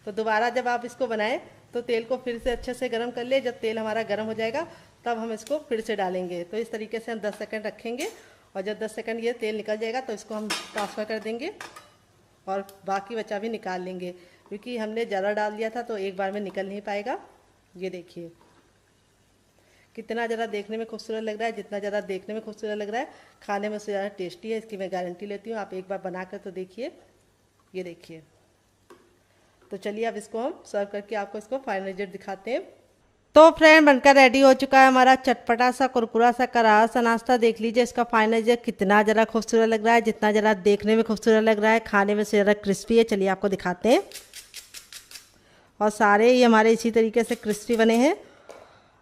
तो दोबारा जब आप इसको बनाएं तो तेल को फिर से अच्छे से गर्म कर ले। जब तेल हमारा गर्म हो जाएगा तब हम इसको फिर से डालेंगे। तो इस तरीके से हम 10 सेकंड रखेंगे और जब 10 सेकंड ये तेल निकल जाएगा तो इसको हम ट्रांसफ़र कर देंगे और बाकी बचा भी निकाल लेंगे, क्योंकि हमने ज़रा डाल दिया था तो एक बार में निकल नहीं पाएगा। ये देखिए कितना ज़रा देखने में खूबसूरत लग रहा है। जितना ज़्यादा देखने में खूबसूरत लग रहा है खाने में उससे ज़्यादा टेस्टी है, इसकी मैं गारंटी लेती हूँ। आप एक बार बना कर तो देखिए। ये देखिए, तो चलिए अब इसको हम सर्व करके आपको इसको फाइनल रिजल्ट दिखाते हैं। तो फ्रेंड बनकर रेडी हो चुका है हमारा चटपटा सा कुरकुरा सा करारा सा नाश्ता। देख लीजिए इसका फाइनल रिजल्ट कितना ज़रा खूबसूरत लग रहा है। जितना ज़रा देखने में खूबसूरत लग रहा है खाने में से ज़रा क्रिस्पी है। चलिए आपको दिखाते हैं। और सारे ही हमारे इसी तरीके से क्रिस्पी बने हैं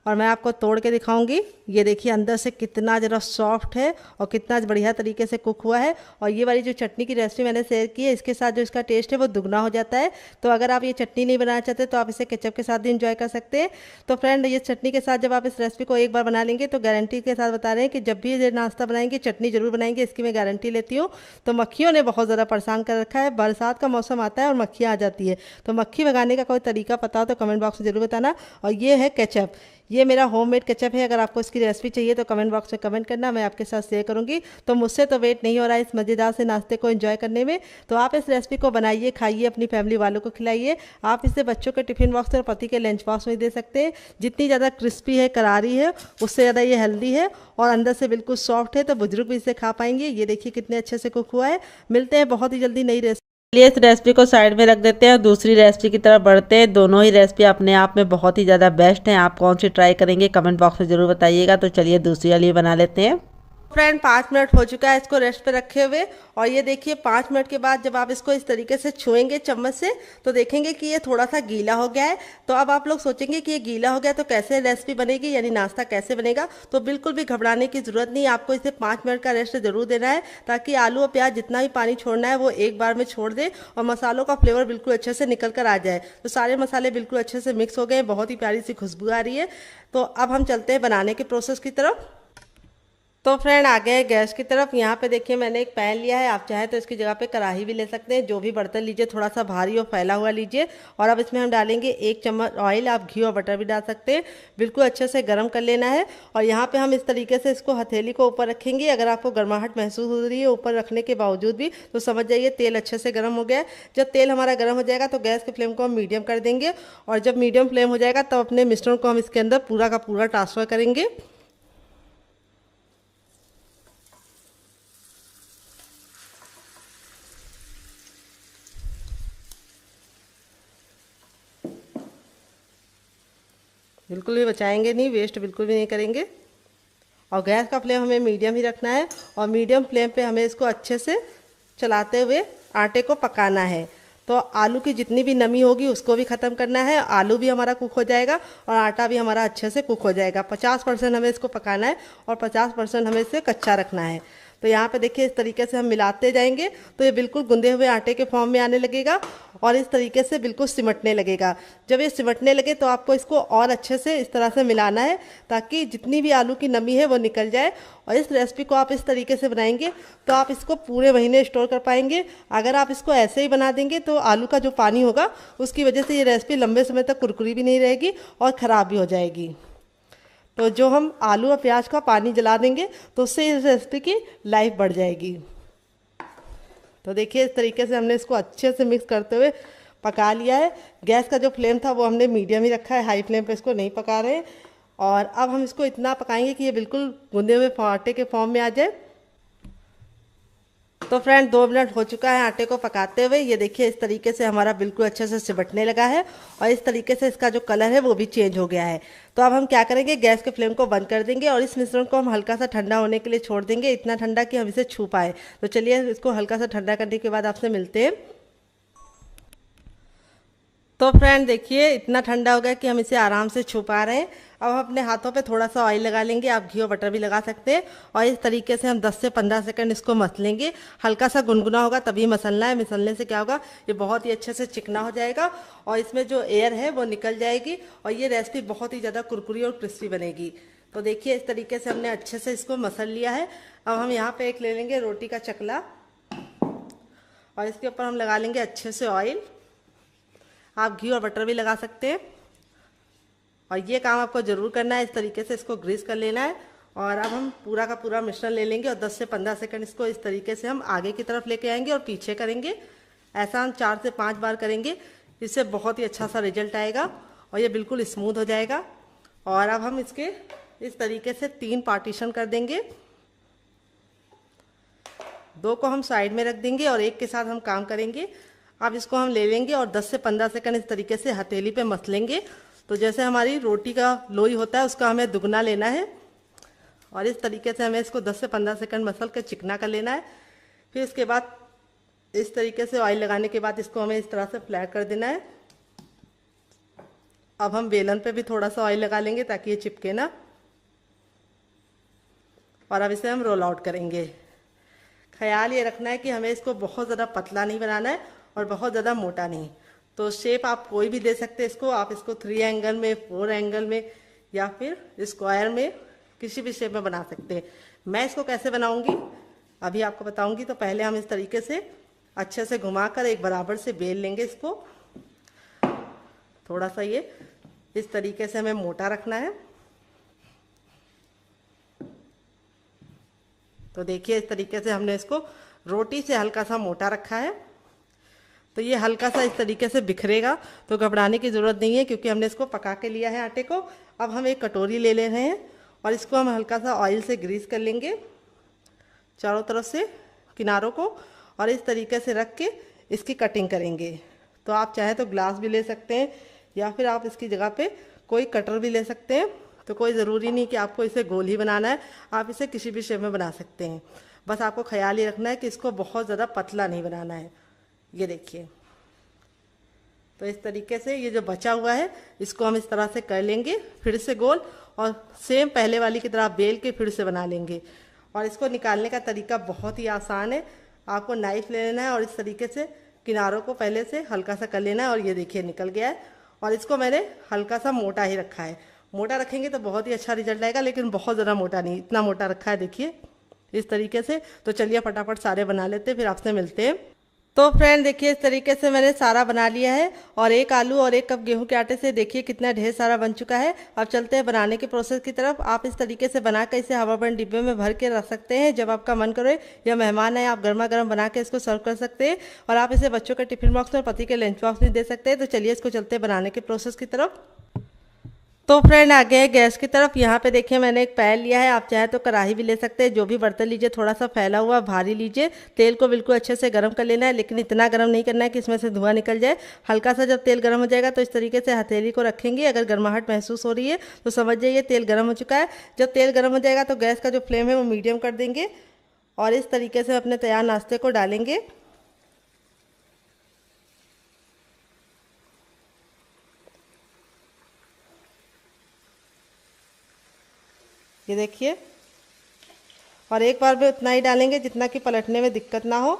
और मैं आपको तोड़ के दिखाऊंगी। ये देखिए अंदर से कितना ज़रा सॉफ्ट है और कितना बढ़िया तरीके से कुक हुआ है। और ये वाली जो चटनी की रेसिपी मैंने शेयर की है, इसके साथ जो इसका टेस्ट है वो दुगना हो जाता है। तो अगर आप ये चटनी नहीं बनाना चाहते तो आप इसे केचप के साथ भी इंजॉय कर सकते हैं। तो फ्रेंड ये चटनी के साथ जब आप इस रेसिपी को एक बार बना लेंगे तो गारंटी के साथ बता रहे हैं कि जब भी ये नाश्ता बनाएंगे चटनी जरूर बनाएंगे, इसकी मैं गारंटी लेती हूँ। तो मक्खियों ने बहुत ज़्यादा परेशान कर रखा है। बरसात का मौसम आता है और मक्खियाँ आ जाती है। तो मक्खी भगाने का कोई तरीका पता हो तो कमेंट बॉक्स में जरूर बताना। और ये है केचप। ये मेरा होममेड केचप है। अगर आपको इसकी रेसिपी चाहिए तो कमेंट बॉक्स में कमेंट करना, मैं आपके साथ शेयर करूंगी। तो मुझसे तो वेट नहीं हो रहा है इस मज़ेदार से नाश्ते को एंजॉय करने में। तो आप इस रेसिपी को बनाइए, खाइए, अपनी फैमिली वालों को खिलाइए। आप इसे बच्चों के टिफिन बॉक्स और पति के लंच बॉक्स में दे सकते हैं। जितनी ज़्यादा क्रिस्पी है, करारी है, उससे ज़्यादा ये हेल्दी है और अंदर से बिल्कुल सॉफ्ट है, तो बुजुर्ग भी इसे खा पाएंगे। ये देखिए कितने अच्छे से कुक हुआ है। मिलते हैं बहुत ही जल्दी नई रेसिपी। चलिए इस रेसिपी को साइड में रख देते हैं और दूसरी रेसिपी की तरफ बढ़ते हैं। दोनों ही रेसिपी अपने आप में बहुत ही ज़्यादा बेस्ट हैं। आप कौन सी ट्राई करेंगे कमेंट बॉक्स में ज़रूर बताइएगा। तो चलिए दूसरी वाली बना लेते हैं। फ्रेंड 5 मिनट हो चुका है इसको रेस्ट पे रखे हुए, और ये देखिए 5 मिनट के बाद जब आप इसको इस तरीके से छुएंगे चम्मच से तो देखेंगे कि ये थोड़ा सा गीला हो गया है। तो अब आप लोग सोचेंगे कि ये गीला हो गया तो कैसे रेसिपी बनेगी, यानी नाश्ता कैसे बनेगा। तो बिल्कुल भी घबराने की जरूरत नहीं, आपको इसे 5 मिनट का रेस्ट जरूर देना है, ताकि आलू और प्याज जितना भी पानी छोड़ना है वो एक बार में छोड़ दे और मसालों का फ्लेवर बिल्कुल अच्छे से निकल कर आ जाए। तो सारे मसाले बिल्कुल अच्छे से मिक्स हो गए, बहुत ही प्यारी सी खुशबू आ रही है। तो अब हम चलते हैं बनाने के प्रोसेस की तरफ। तो फ्रेंड आ गए गैस की तरफ। यहाँ पे देखिए मैंने एक पैन लिया है, आप चाहे तो इसकी जगह पे कढ़ाई भी ले सकते हैं। जो भी बर्तन लीजिए थोड़ा सा भारी और फैला हुआ लीजिए, और अब इसमें हम डालेंगे 1 चम्मच ऑयल। आप घी और बटर भी डाल सकते हैं। बिल्कुल अच्छे से गर्म कर लेना है, और यहाँ पे हम इस तरीके से इसको हथेली को ऊपर रखेंगे। अगर आपको गर्माहट महसूस हो रही है ऊपर रखने के बावजूद भी, तो समझ जाइए तेल अच्छे से गर्म हो गया है। जब तेल हमारा गर्म हो जाएगा तो गैस की फ्लेम को हम मीडियम कर देंगे, और जब मीडियम फ्लेम हो जाएगा तब अपने मिश्रण को हम इसके अंदर पूरा का पूरा ट्रांसफर करेंगे। बिल्कुल भी बचाएंगे नहीं, वेस्ट बिल्कुल भी नहीं करेंगे। और गैस का फ्लेम हमें मीडियम ही रखना है, और मीडियम फ्लेम पे हमें इसको अच्छे से चलाते हुए आटे को पकाना है। तो आलू की जितनी भी नमी होगी उसको भी ख़त्म करना है, आलू भी हमारा कुक हो जाएगा और आटा भी हमारा अच्छे से कुक हो जाएगा। 50% हमें इसको पकाना है और 50% हमें इसे कच्चा रखना है। तो यहाँ पे देखिए इस तरीके से हम मिलाते जाएंगे तो ये बिल्कुल गुंदे हुए आटे के फॉर्म में आने लगेगा, और इस तरीके से बिल्कुल सिमटने लगेगा। जब ये सिमटने लगे तो आपको इसको और अच्छे से इस तरह से मिलाना है, ताकि जितनी भी आलू की नमी है वो निकल जाए। और इस रेसिपी को आप इस तरीके से बनाएंगे तो आप इसको पूरे महीने स्टोर कर पाएंगे। अगर आप इसको ऐसे ही बना देंगे तो आलू का जो पानी होगा उसकी वजह से ये रेसिपी लंबे समय तक कुरकुरी भी नहीं रहेगी और ख़राब भी हो जाएगी। तो जो हम आलू और प्याज का पानी जला देंगे तो उससे इस रेसिपी की लाइफ बढ़ जाएगी। तो देखिए इस तरीके से हमने इसको अच्छे से मिक्स करते हुए पका लिया है। गैस का जो फ्लेम था वो हमने मीडियम ही रखा है, हाई फ्लेम पे इसको नहीं पका रहे हैं। और अब हम इसको इतना पकाएंगे कि ये बिल्कुल गूंदे हुए आटे के फॉर्म में आ जाए। तो फ्रेंड 2 मिनट हो चुका है आटे को पकाते हुए। ये देखिए इस तरीके से हमारा बिल्कुल अच्छे से सिमटने लगा है, और इस तरीके से इसका जो कलर है वो भी चेंज हो गया है। तो अब हम क्या करेंगे, गैस के फ्लेम को बंद कर देंगे और इस मिश्रण को हम हल्का सा ठंडा होने के लिए छोड़ देंगे, इतना ठंडा कि हम इसे छू पाए। तो चलिए इसको हल्का सा ठंडा करने के बाद आपसे मिलते हैं। तो फ्रेंड देखिए इतना ठंडा हो गया कि हम इसे आराम से छू पा रहे हैं। अब हम अपने हाथों पे थोड़ा सा ऑयल लगा लेंगे, आप घी और बटर भी लगा सकते हैं, और इस तरीके से हम 10 से 15 सेकंड इसको मसलेंगे। हल्का सा गुनगुना होगा तभी मसलना है, मसलने से क्या होगा ये बहुत ही अच्छे से चिकना हो जाएगा और इसमें जो एयर है वो निकल जाएगी, और ये रेसिपी बहुत ही ज़्यादा कुरकुरी और क्रिस्पी बनेगी। तो देखिए इस तरीके से हमने अच्छे से इसको मसल लिया है। अब हम यहाँ पर एक ले लेंगे रोटी का चकला, और इसके ऊपर हम लगा लेंगे अच्छे से ऑयल। आप घी और बटर भी लगा सकते हैं, और ये काम आपको ज़रूर करना है। इस तरीके से इसको ग्रीस कर लेना है, और अब हम पूरा का पूरा मिश्रण ले लेंगे और 10 से 15 सेकंड इसको इस तरीके से हम आगे की तरफ लेके आएंगे और पीछे करेंगे। ऐसा हम 4 से 5 बार करेंगे, इससे बहुत ही अच्छा सा रिजल्ट आएगा और ये बिल्कुल स्मूथ हो जाएगा। और अब हम इसके इस तरीके से 3 पार्टीशन कर देंगे, 2 को हम साइड में रख देंगे और एक के साथ हम काम करेंगे। अब इसको हम ले लेंगे और 10 से 15 सेकंड इस तरीके से हथेली पे मसलेंगे। तो जैसे हमारी रोटी का लोई होता है उसका हमें दुगना लेना है, और इस तरीके से हमें इसको 10 से 15 सेकंड मसल के चिकना कर लेना है। फिर इसके बाद इस तरीके से ऑयल लगाने के बाद इसको हमें इस तरह से फ्लैट कर देना है। अब हम बेलन पे भी थोड़ा सा ऑयल लगा लेंगे ताकि ये चिपके ना, और अब इसे हम रोल आउट करेंगे। ख्याल ये रखना है कि हमें इसको बहुत ज़्यादा पतला नहीं बनाना है और बहुत ज़्यादा मोटा नहीं। तो शेप आप कोई भी दे सकते हैं इसको, आप इसको 3 एंगल में, 4 एंगल में, या फिर स्क्वायर में, किसी भी शेप में बना सकते हैं। मैं इसको कैसे बनाऊंगी अभी आपको बताऊंगी। तो पहले हम इस तरीके से अच्छे से घुमाकर एक बराबर से बेल लेंगे इसको। थोड़ा सा ये इस तरीके से हमें मोटा रखना है, तो देखिए इस तरीके से हमने इसको रोटी से हल्का सा मोटा रखा है, तो ये हल्का सा इस तरीके से बिखरेगा, तो घबराने की ज़रूरत नहीं है क्योंकि हमने इसको पका के लिया है आटे को। अब हम एक कटोरी ले रहे हैं और इसको हम हल्का सा ऑयल से ग्रीस कर लेंगे चारों तरफ से किनारों को, और इस तरीके से रख के इसकी कटिंग करेंगे। तो आप चाहे तो ग्लास भी ले सकते हैं या फिर आप इसकी जगह पे कोई कटर भी ले सकते हैं। तो कोई ज़रूरी नहीं कि आपको इसे गोल ही बनाना है, आप इसे किसी भी शेप में बना सकते हैं। बस आपको ख्याल ही रखना है कि इसको बहुत ज़्यादा पतला नहीं बनाना है। ये देखिए, तो इस तरीके से ये जो बचा हुआ है इसको हम इस तरह से कर लेंगे फिर से गोल, और सेम पहले वाली की तरह बेल के फिर से बना लेंगे। और इसको निकालने का तरीका बहुत ही आसान है। आपको नाइफ ले लेना है और इस तरीके से किनारों को पहले से हल्का सा कर लेना है, और ये देखिए निकल गया है। और इसको मैंने हल्का सा मोटा ही रखा है, मोटा रखेंगे तो बहुत ही अच्छा रिजल्ट आएगा, लेकिन बहुत ज़्यादा मोटा नहीं, इतना मोटा रखा है देखिए इस तरीके से। तो चलिए फटाफट सारे बना लेते हैं, फिर आपसे मिलते हैं। तो फ्रेंड देखिए इस तरीके से मैंने सारा बना लिया है, और 1 आलू और 1 कप गेहूं के आटे से देखिए कितना ढेर सारा बन चुका है। अब चलते हैं बनाने के प्रोसेस की तरफ। आप इस तरीके से बनाकर इसे हवाबंद डिब्बे में भर के रख सकते हैं। जब आपका मन करे या मेहमान आए, आप गर्मा गर्म बना के इसको सर्व कर सकते हैं, और आप इसे बच्चों के टिफिन बॉक्स और पति के लंच बॉक्स में दे सकते हैं। तो चलिए इसको चलते हैं बनाने के प्रोसेस की तरफ। तो फ्रेंड आ गए गैस की तरफ। यहाँ पे देखिए मैंने एक पैन लिया है, आप चाहे तो कढ़ाई भी ले सकते हैं, जो भी बर्तन लीजिए थोड़ा सा फैला हुआ भारी लीजिए। तेल को बिल्कुल अच्छे से गर्म कर लेना है, लेकिन इतना गर्म नहीं करना है कि इसमें से धुआं निकल जाए। हल्का सा जब तेल गर्म हो जाएगा तो इस तरीके से हथेली को रखेंगे। अगर गर्माहट महसूस हो रही है तो समझ जाइए तेल गर्म हो चुका है। जब तेल गर्म हो जाएगा तो गैस का जो फ्लेम है वो मीडियम कर देंगे, और इस तरीके से अपने तैयार नाश्ते को डालेंगे। ये देखिए, और एक बार में उतना ही डालेंगे जितना कि पलटने में दिक्कत ना हो।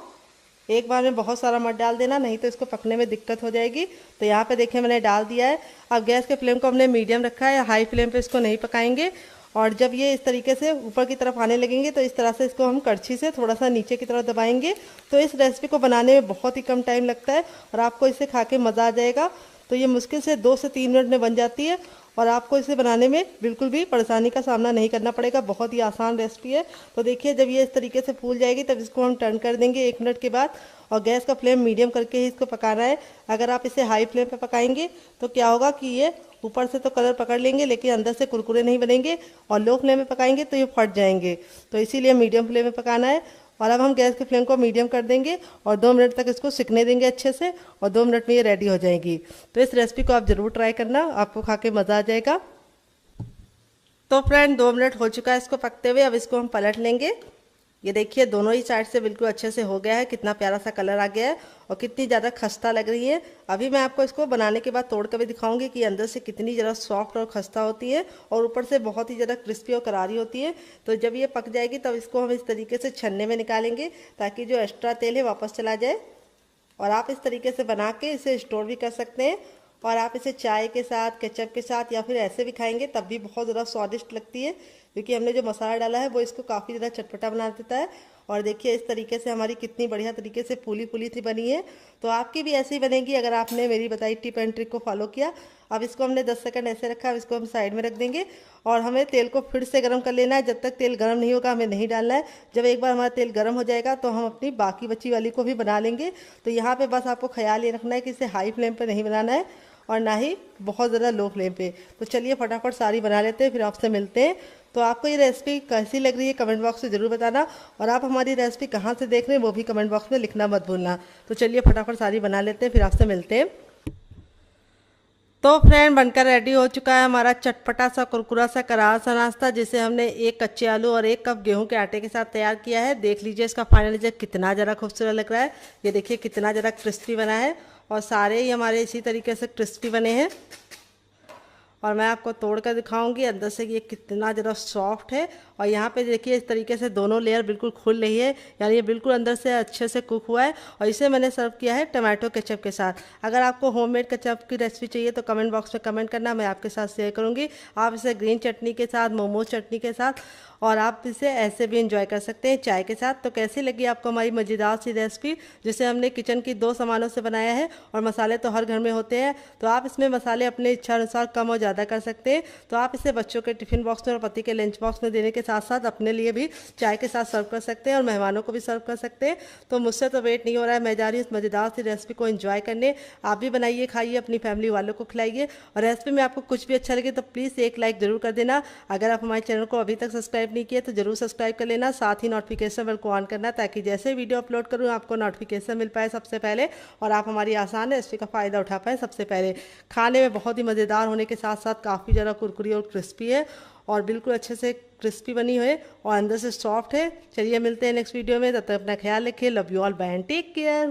एक बार में बहुत सारा मत डाल देना, नहीं तो इसको पकने में दिक्कत हो जाएगी। तो यहाँ पे देखिए मैंने डाल दिया है। अब गैस के फ्लेम को हमने मीडियम रखा है, हाई फ्लेम पे इसको नहीं पकाएंगे। और जब ये इस तरीके से ऊपर की तरफ आने लगेंगे तो इस तरह से इसको हम कड़छी से थोड़ा सा नीचे की तरफ दबाएंगे। तो इस रेसिपी को बनाने में बहुत ही कम टाइम लगता है, और आपको इसे खा के मज़ा आ जाएगा। तो ये मुश्किल से 2 से 3 मिनट में बन जाती है, और आपको इसे बनाने में बिल्कुल भी परेशानी का सामना नहीं करना पड़ेगा। बहुत ही आसान रेसिपी है। तो देखिए जब ये इस तरीके से फूल जाएगी तब इसको हम टर्न कर देंगे 1 मिनट के बाद, और गैस का फ्लेम मीडियम करके ही इसको पकाना है। अगर आप इसे हाई फ्लेम पे पकाएंगे तो क्या होगा कि ये ऊपर से तो कलर पकड़ लेंगे लेकिन अंदर से कुरकुरे नहीं बनेंगे, और लो फ्लेम में पकाएंगे तो ये फट जाएंगे। तो इसीलिए मीडियम फ्लेम में पकाना है। और अब हम गैस के फ्लेम को मीडियम कर देंगे और 2 मिनट तक इसको सिकने देंगे अच्छे से, और 2 मिनट में ये रेडी हो जाएगी। तो इस रेसिपी को आप ज़रूर ट्राई करना, आपको खा के मज़ा आ जाएगा। तो फ्रेंड 2 मिनट हो चुका है इसको पकते हुए। अब इसको हम पलट लेंगे। ये देखिए दोनों ही साइड से बिल्कुल अच्छे से हो गया है, कितना प्यारा सा कलर आ गया है, और कितनी ज़्यादा खस्ता लग रही है। अभी मैं आपको इसको बनाने के बाद तोड़ कर भी दिखाऊंगी कि अंदर से कितनी ज़्यादा सॉफ्ट और खस्ता होती है, और ऊपर से बहुत ही ज़्यादा क्रिस्पी और करारी होती है। तो जब ये पक जाएगी तब इसको हम इस तरीके से छन्ने में निकालेंगे, ताकि जो एक्स्ट्रा तेल है वापस चला जाए। और आप इस तरीके से बना के इसे स्टोर भी कर सकते हैं, और आप इसे चाय के साथ, केचप के साथ, या फिर ऐसे भी खाएंगे तब भी बहुत ज़्यादा स्वादिष्ट लगती है, क्योंकि हमने जो मसाला डाला है वो इसको काफ़ी ज़्यादा चटपटा बना देता है। और देखिए इस तरीके से हमारी कितनी बढ़िया तरीके से फूली फूली सी बनी है। तो आपकी भी ऐसी ही बनेगी अगर आपने मेरी बताई टिप एंड ट्रिक को फॉलो किया। अब इसको हमने 10 सेकंड ऐसे रखा, अब इसको हम साइड में रख देंगे, और हमें तेल को फिर से गर्म कर लेना है। जब तक तेल गर्म नहीं होगा हमें नहीं डालना है। जब एक बार हमारा तेल गर्म हो जाएगा तो हम अपनी बाकी बची वाली को भी बना लेंगे। तो यहाँ पे बस आपको ख्याल ये रखना है कि इसे हाई फ्लेम पे नहीं बनाना है, और ना ही बहुत ज़्यादा लो फ्लेम पे। तो चलिए फटाफट सारी बना लेते हैं, फिर आपसे मिलते हैं। तो आपको ये रेसिपी कैसी लग रही है कमेंट बॉक्स में ज़रूर बताना, और आप हमारी रेसिपी कहाँ से देख रहे हैं वो भी कमेंट बॉक्स में लिखना मत भूलना। तो चलिए फटाफट सारी बना लेते हैं, फिर आपसे मिलते हैं। तो फ्रेंड बनकर रेडी हो चुका है हमारा चटपटा सा कुरकुरा सा करारा सा नाश्ता, जिसे हमने 1 कच्चे आलू और 1 कप गेहूं के आटे के साथ तैयार किया है। देख लीजिए इसका फाइनल रिजल्ट कितना ज़रा खूबसूरत लग रहा है। ये देखिए कितना ज़रा क्रिस्पी बना है, और सारे ही हमारे इसी तरीके से क्रिस्पी बने हैं। और मैं आपको तोड़ कर दिखाऊंगी अंदर से ये कितना ज़रा सॉफ्ट है। और यहाँ पे देखिए इस तरीके से दोनों लेयर बिल्कुल खुल रही है, यानी ये बिल्कुल अंदर से अच्छे से कुक हुआ है। और इसे मैंने सर्व किया है टमाटो केचप के साथ। अगर आपको होममेड केचप की रेसिपी चाहिए तो कमेंट बॉक्स में कमेंट करना, मैं आपके साथ शेयर करूँगी। आप इसे ग्रीन चटनी के साथ, मोमोज चटनी के साथ, और आप इसे ऐसे भी एंजॉय कर सकते हैं चाय के साथ। तो कैसी लगी आपको हमारी मज़ेदार सी रेसिपी, जिसे हमने किचन की 2 सामानों से बनाया है, और मसाले तो हर घर में होते हैं। तो आप इसमें मसाले अपने इच्छा अनुसार कम और ज़्यादा ज़्यादा कर सकते हैं। तो आप इसे बच्चों के टिफ़िन बॉक्स में और पति के लंच बॉक्स में देने के साथ साथ अपने लिए भी चाय के साथ सर्व कर सकते हैं और मेहमानों को भी सर्व कर सकते हैं। तो मुझसे तो वेट नहीं हो रहा है, मैं जा रही हूँ इस मज़ेदार सी रेसिपी को एंजॉय करने। आप भी बनाइए, खाइए, अपनी फैमिली वालों को खिलाइए। और रेसिपी में आपको कुछ भी अच्छा लगे तो प्लीज़ एक लाइक ज़रूर कर देना। अगर आप हमारे चैनल को अभी तक सब्सक्राइब नहीं किए तो ज़रूर सब्सक्राइब कर लेना, साथ ही नोटिफिकेशन बेल को ऑन करना, ताकि जैसे वीडियो अपलोड करूँ आपको नोटिफिकेशन मिल पाए सबसे पहले और आप हमारी आसान रेसिपी का फ़ायदा उठा पाए सबसे पहले। खाने में बहुत ही मज़ेदार होने के साथ साथ काफ़ी ज़्यादा कुरकुरी और क्रिस्पी है और बिल्कुल अच्छे से क्रिस्पी बनी हुई है और अंदर से सॉफ्ट है। चलिए मिलते हैं नेक्स्ट वीडियो में, तब तक अपना ख्याल रखिए। Love you all, bye and take care.